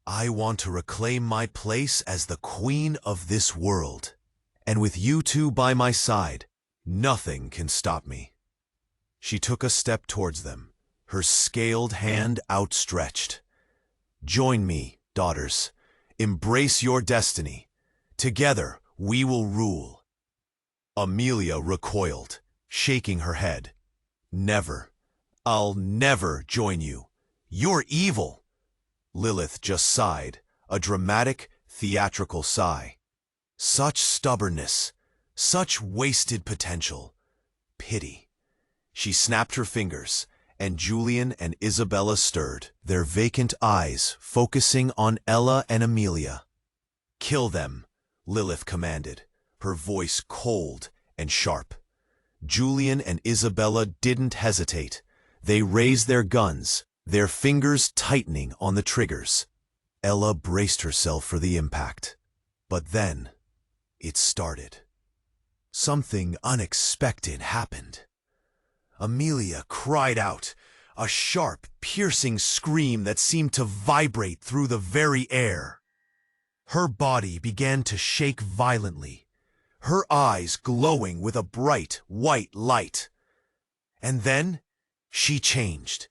I want to reclaim my place as the queen of this world. And with you two by my side, nothing can stop me. She took a step towards them, her scaled hand outstretched. Join me, daughters. Embrace your destiny. Together we will rule. Amelia recoiled, shaking her head. Never. I'll never join you. You're evil. Lilith just sighed, a dramatic, theatrical sigh. Such stubbornness, such wasted potential. Pity. She snapped her fingers, and Julian and Isabella stirred, their vacant eyes focusing on Ella and Amelia. Kill them, Lilith commanded, her voice cold and sharp. Julian and Isabella didn't hesitate. They raised their guns, their fingers tightening on the triggers. Ella braced herself for the impact. But then, it started. Something unexpected happened. Amelia cried out, a sharp, piercing scream that seemed to vibrate through the very air. Her body began to shake violently, her eyes glowing with a bright, white light. And then, she changed.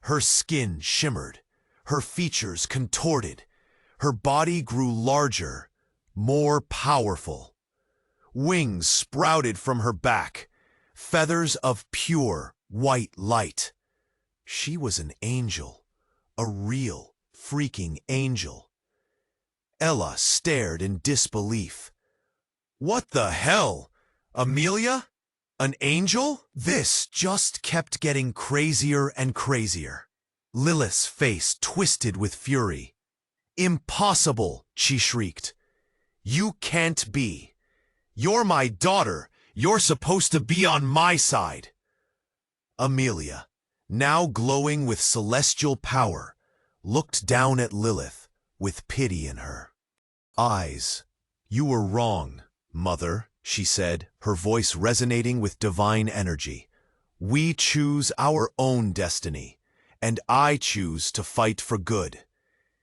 Her skin shimmered, her features contorted, her body grew larger, more powerful. Wings sprouted from her back, feathers of pure, white light. She was an angel, A real, freaking angel. Ella stared in disbelief. What the hell? Amelia? An angel? This just kept getting crazier and crazier. Lilith's face twisted with fury. Impossible, she shrieked. You can't be. You're my daughter. You're supposed to be on my side. Amelia, now glowing with celestial power, looked down at Lilith with pity in her eyes. You were wrong, Mother, she said, her voice resonating with divine energy. We choose our own destiny, and I choose to fight for good.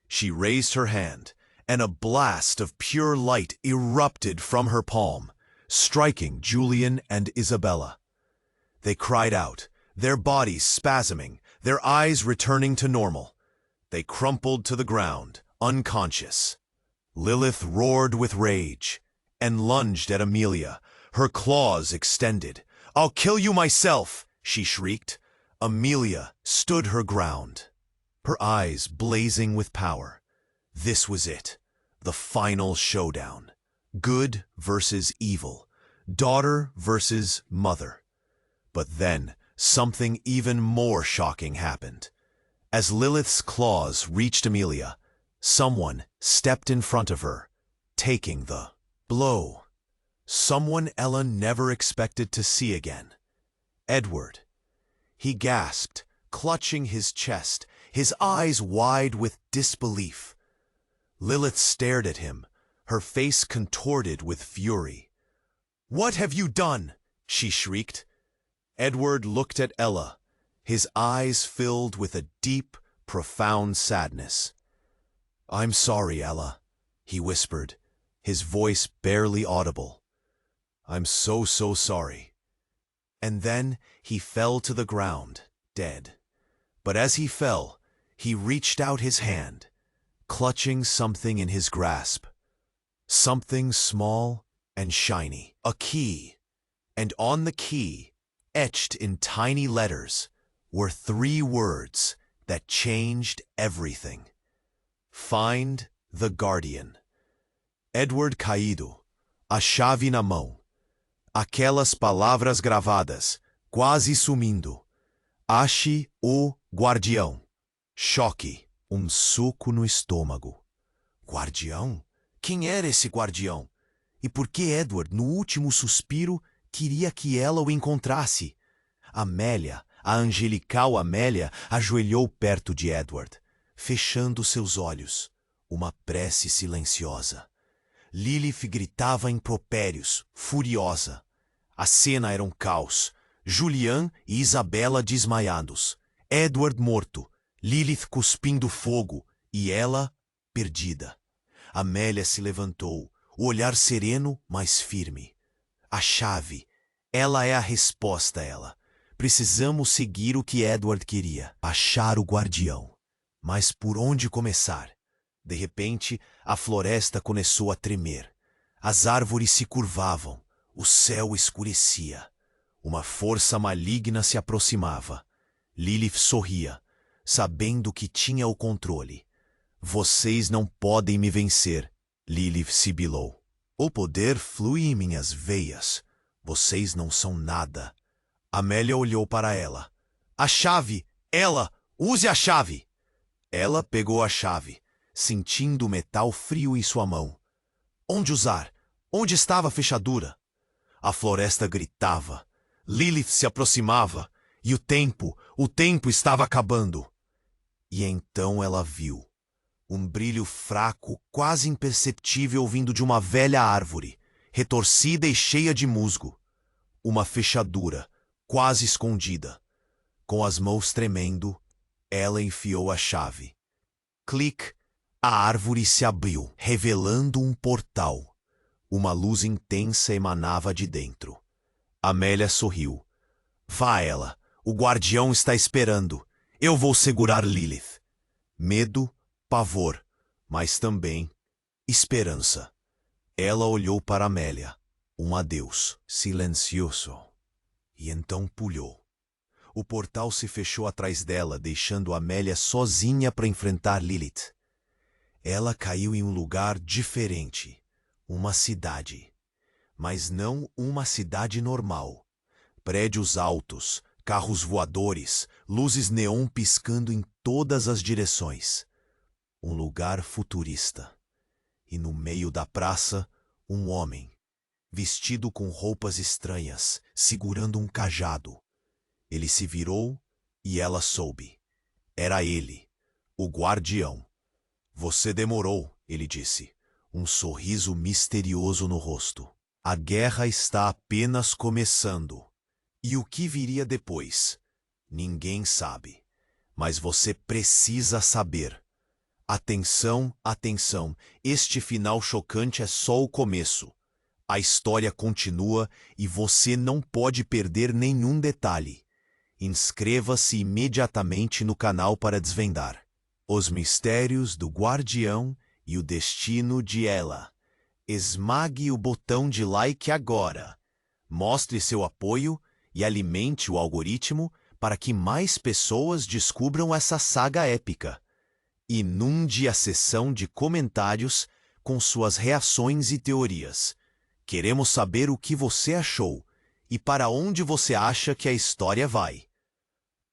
She raised her hand, and a blast of pure light erupted from her palm, striking Julian and Isabella. They cried out, their bodies spasming, their eyes returning to normal. They crumpled to the ground, unconscious. Lilith roared with rage and lunged at Amelia, her claws extended. I'll kill you myself, she shrieked. Amelia stood her ground, her eyes blazing with power. This was it, the final showdown. Good versus evil, daughter versus mother. But then, something even more shocking happened. As Lilith's claws reached Amelia, someone stepped in front of her, taking the blow. Someone Ella never expected to see again. Edward. He gasped, clutching his chest, his eyes wide with disbelief. Lilith stared at him, her face contorted with fury. What have you done? She shrieked. Edward looked at Ella, his eyes filled with a deep, profound sadness. I'm sorry, Ella, he whispered, his voice barely audible. I'm so sorry. And then he fell to the ground, dead. But as he fell, he reached out his hand, clutching something in his grasp. Something small and shiny. A key. And on the key, etched in tiny letters, were 3 words that changed everything. Find the Guardian. Edward caído, a chave na mão. Aquelas palavras gravadas, quase sumindo. Ache o guardião. Choque, soco no estômago. Guardião? Quem era esse guardião? E por que Edward, no último suspiro, queria que ela o encontrasse? Amélia, a angelical Amélia, ajoelhou perto de Edward, fechando seus olhos, uma prece silenciosa. Lilith gritava impropérios, furiosa. A cena era um caos. Julian e Isabella desmaiados. Edward morto. Lilith cuspindo fogo. E ela, perdida. Amélia se levantou, o olhar sereno, mas firme. A chave. Ela é a resposta, ela. Precisamos seguir o que Edward queria. Achar o guardião. Mas por onde começar? De repente, a floresta começou a tremer. As árvores se curvavam. O céu escurecia. Uma força maligna se aproximava. Lilith sorria, sabendo que tinha o controle. Vocês não podem me vencer, Lilith sibilou. O poder flui em minhas veias. Vocês não são nada. Amélia olhou para ela. A chave! Ela! Use a chave! Ela pegou a chave, sentindo o metal frio em sua mão. Onde usar? Onde estava a fechadura? A floresta gritava. Lilith se aproximava. E o tempo estava acabando. E então ela viu. Um brilho fraco, quase imperceptível vindo de uma velha árvore, retorcida e cheia de musgo. Uma fechadura, quase escondida. Com as mãos tremendo, ela enfiou a chave. Clique! A árvore se abriu, revelando um portal. Uma luz intensa emanava de dentro. Amélia sorriu. Vá, ela. O guardião está esperando. Eu vou segurar Lilith. Medo, pavor, mas também esperança. Ela olhou para Amélia. Um adeus silencioso. E então pulou. O portal se fechou atrás dela, deixando Amélia sozinha para enfrentar Lilith. Ela caiu em um lugar diferente, uma cidade. Mas não uma cidade normal. Prédios altos, carros voadores, luzes neon piscando em todas as direções. Um lugar futurista. E no meio da praça, um homem, vestido com roupas estranhas, segurando um cajado. Ele se virou e ela soube. Era ele, o guardião. Você demorou, ele disse, um sorriso misterioso no rosto. A guerra está apenas começando. E o que viria depois? Ninguém sabe. Mas você precisa saber. Atenção, atenção, este final chocante é só o começo. A história continua e você não pode perder nenhum detalhe. Inscreva-se imediatamente no canal para desvendar os mistérios do guardião e o destino de ela. Esmague o botão de like agora. Mostre seu apoio e alimente o algoritmo para que mais pessoas descubram essa saga épica. Inunde a seção de comentários com suas reações e teorias. Queremos saber o que você achou e para onde você acha que a história vai.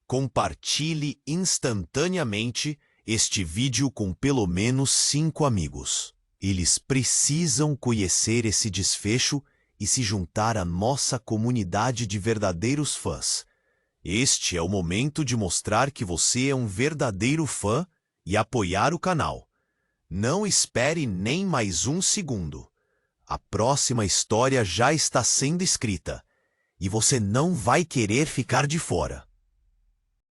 Compartilhe instantaneamente este vídeo com pelo menos 5 amigos. Eles precisam conhecer esse desfecho e se juntar à nossa comunidade de verdadeiros fãs. Este é o momento de mostrar que você é um verdadeiro fã e apoiar o canal. Não espere nem mais um segundo. A próxima história já está sendo escrita e você não vai querer ficar de fora.